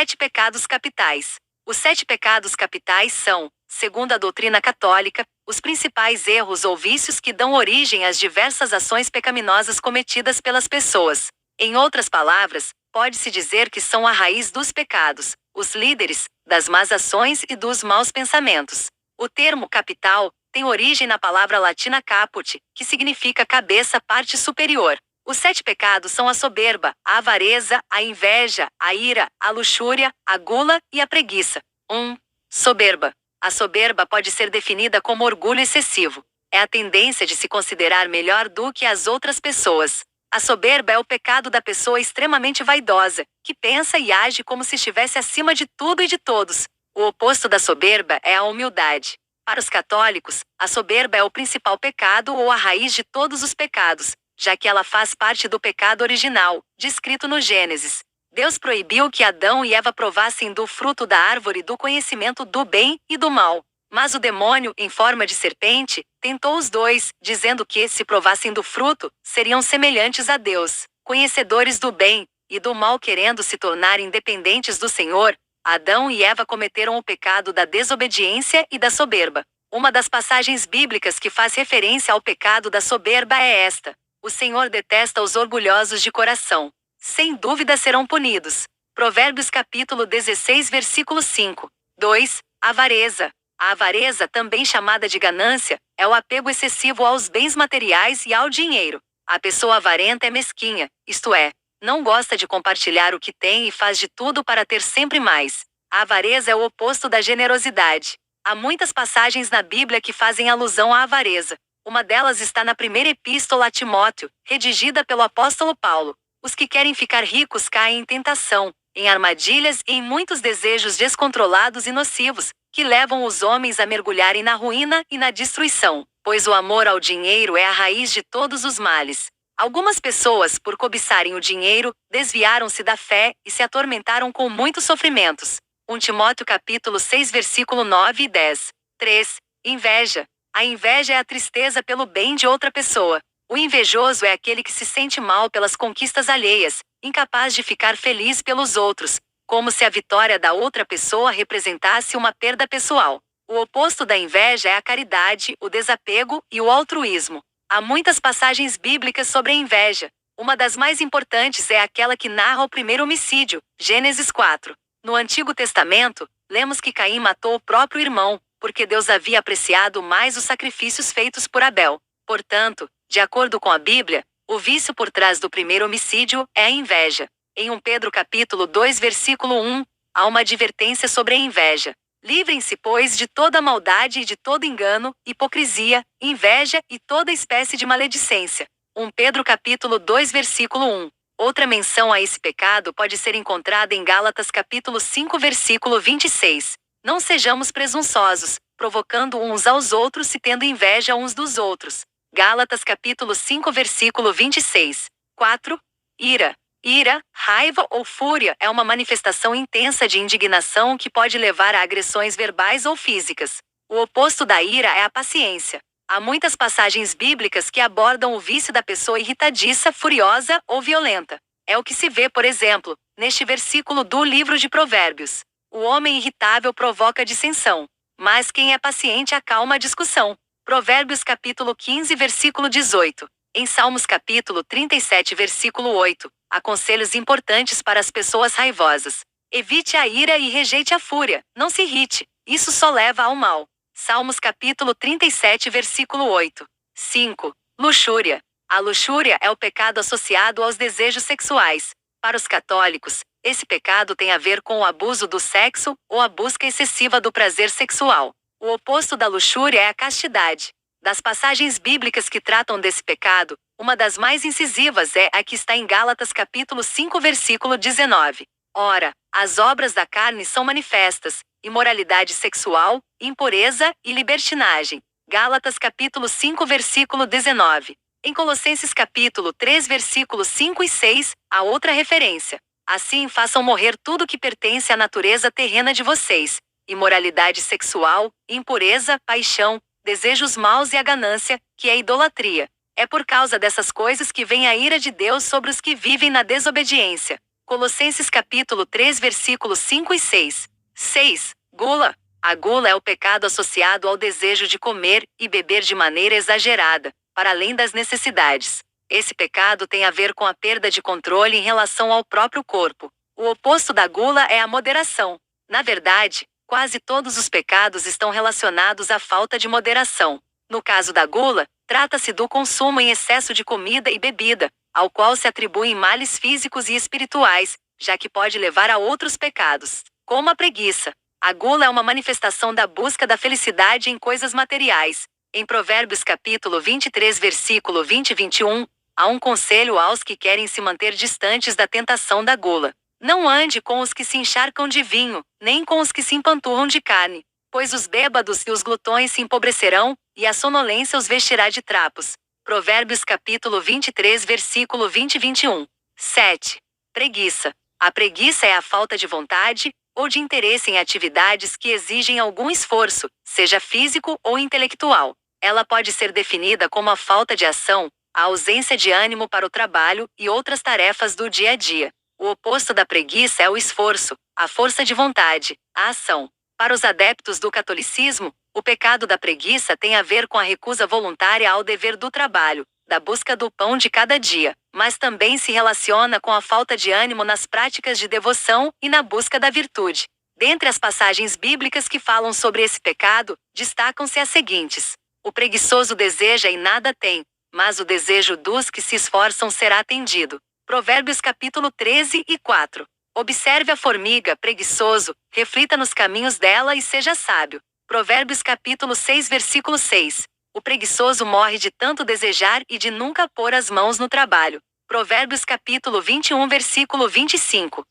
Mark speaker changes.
Speaker 1: 7 pecados capitais. Os 7 pecados capitais são, segundo a doutrina católica, os principais erros ou vícios que dão origem às diversas ações pecaminosas cometidas pelas pessoas. Em outras palavras, pode-se dizer que são a raiz dos pecados, os líderes das más ações e dos maus pensamentos. O termo capital tem origem na palavra latina caput, que significa cabeça, parte superior. Os 7 pecados são a soberba, a avareza, a inveja, a ira, a luxúria, a gula e a preguiça. 1. Soberba. A soberba pode ser definida como orgulho excessivo. É a tendência de se considerar melhor do que as outras pessoas. A soberba é o pecado da pessoa extremamente vaidosa, que pensa e age como se estivesse acima de tudo e de todos. O oposto da soberba é a humildade. Para os católicos, a soberba é o principal pecado ou a raiz de todos os pecados, já que ela faz parte do pecado original, descrito no Gênesis. Deus proibiu que Adão e Eva provassem do fruto da árvore do conhecimento do bem e do mal. Mas o demônio, em forma de serpente, tentou os dois, dizendo que, se provassem do fruto, seriam semelhantes a Deus, conhecedores do bem e do mal, querendo se tornar independentes do Senhor. Adão e Eva cometeram o pecado da desobediência e da soberba. Uma das passagens bíblicas que faz referência ao pecado da soberba é esta: o Senhor detesta os orgulhosos de coração. Sem dúvida serão punidos. Provérbios capítulo 16, versículo 5. 2. Avareza. A avareza, também chamada de ganância, é o apego excessivo aos bens materiais e ao dinheiro. A pessoa avarenta é mesquinha, isto é, não gosta de compartilhar o que tem e faz de tudo para ter sempre mais. A avareza é o oposto da generosidade. Há muitas passagens na Bíblia que fazem alusão à avareza. Uma delas está na primeira epístola a Timóteo, redigida pelo apóstolo Paulo. Os que querem ficar ricos caem em tentação, em armadilhas e em muitos desejos descontrolados e nocivos, que levam os homens a mergulharem na ruína e na destruição, pois o amor ao dinheiro é a raiz de todos os males. Algumas pessoas, por cobiçarem o dinheiro, desviaram-se da fé e se atormentaram com muitos sofrimentos. 1 Timóteo capítulo 6, versículo 9 e 10. 3. Inveja. A inveja é a tristeza pelo bem de outra pessoa. O invejoso é aquele que se sente mal pelas conquistas alheias, incapaz de ficar feliz pelos outros, como se a vitória da outra pessoa representasse uma perda pessoal. O oposto da inveja é a caridade, o desapego e o altruísmo. Há muitas passagens bíblicas sobre a inveja. Uma das mais importantes é aquela que narra o primeiro homicídio, Gênesis 4. No Antigo Testamento, lemos que Caim matou o próprio irmão, porque Deus havia apreciado mais os sacrifícios feitos por Abel. Portanto, de acordo com a Bíblia, o vício por trás do primeiro homicídio é a inveja. Em 1 Pedro capítulo 2, versículo 1, há uma advertência sobre a inveja. Livrem-se, pois, de toda maldade e de todo engano, hipocrisia, inveja e toda espécie de maledicência. 1 Pedro capítulo 2, versículo 1. Outra menção a esse pecado pode ser encontrada em Gálatas capítulo 5, versículo 26. Não sejamos presunçosos, provocando uns aos outros e tendo inveja uns dos outros. Gálatas capítulo 5, versículo 26. 4. Ira. Ira, raiva ou fúria é uma manifestação intensa de indignação que pode levar a agressões verbais ou físicas. O oposto da ira é a paciência. Há muitas passagens bíblicas que abordam o vício da pessoa irritadiça, furiosa ou violenta. É o que se vê, por exemplo, neste versículo do livro de Provérbios. O homem irritável provoca dissensão, mas quem é paciente acalma a discussão. Provérbios capítulo 15, versículo 18. Em Salmos capítulo 37, versículo 8, há conselhos importantes para as pessoas raivosas. Evite a ira e rejeite a fúria, não se irrite, isso só leva ao mal. Salmos capítulo 37, versículo 8. 5. Luxúria. A luxúria é o pecado associado aos desejos sexuais. Para os católicos, esse pecado tem a ver com o abuso do sexo ou a busca excessiva do prazer sexual. O oposto da luxúria é a castidade. Das passagens bíblicas que tratam desse pecado, uma das mais incisivas é a que está em Gálatas capítulo 5, versículo 19. Ora, as obras da carne são manifestas: imoralidade sexual, impureza e libertinagem. Gálatas capítulo 5, versículo 19. Em Colossenses capítulo 3, versículos 5 e 6, há outra referência. Assim façam morrer tudo que pertence à natureza terrena de vocês: imoralidade sexual, impureza, paixão, desejos maus e a ganância, que é idolatria. É por causa dessas coisas que vem a ira de Deus sobre os que vivem na desobediência. Colossenses capítulo 3 versículos 5 e 6. 6. Gula. A gula é o pecado associado ao desejo de comer e beber de maneira exagerada, para além das necessidades. Esse pecado tem a ver com a perda de controle em relação ao próprio corpo. O oposto da gula é a moderação. Na verdade, quase todos os pecados estão relacionados à falta de moderação. No caso da gula, trata-se do consumo em excesso de comida e bebida, ao qual se atribuem males físicos e espirituais, já que pode levar a outros pecados, como a preguiça. A gula é uma manifestação da busca da felicidade em coisas materiais. Em Provérbios capítulo 23 versículo 20 e 21, há um conselho aos que querem se manter distantes da tentação da gula. Não ande com os que se encharcam de vinho, nem com os que se empanturram de carne, pois os bêbados e os glutões se empobrecerão, e a sonolência os vestirá de trapos. Provérbios capítulo 23 versículo 20 e 21. 7. Preguiça. A preguiça é a falta de vontade, ou de interesse em atividades que exigem algum esforço, seja físico ou intelectual. Ela pode ser definida como a falta de ação, a ausência de ânimo para o trabalho e outras tarefas do dia a dia. O oposto da preguiça é o esforço, a força de vontade, a ação. Para os adeptos do catolicismo, o pecado da preguiça tem a ver com a recusa voluntária ao dever do trabalho, da busca do pão de cada dia, mas também se relaciona com a falta de ânimo nas práticas de devoção e na busca da virtude. Dentre as passagens bíblicas que falam sobre esse pecado, destacam-se as seguintes: o preguiçoso deseja e nada tem, mas o desejo dos que se esforçam será atendido. Provérbios capítulo 13 e 4. Observe a formiga, preguiçoso, reflita nos caminhos dela e seja sábio. Provérbios capítulo 6 versículo 6. O preguiçoso morre de tanto desejar e de nunca pôr as mãos no trabalho. Provérbios capítulo 21 versículo 25.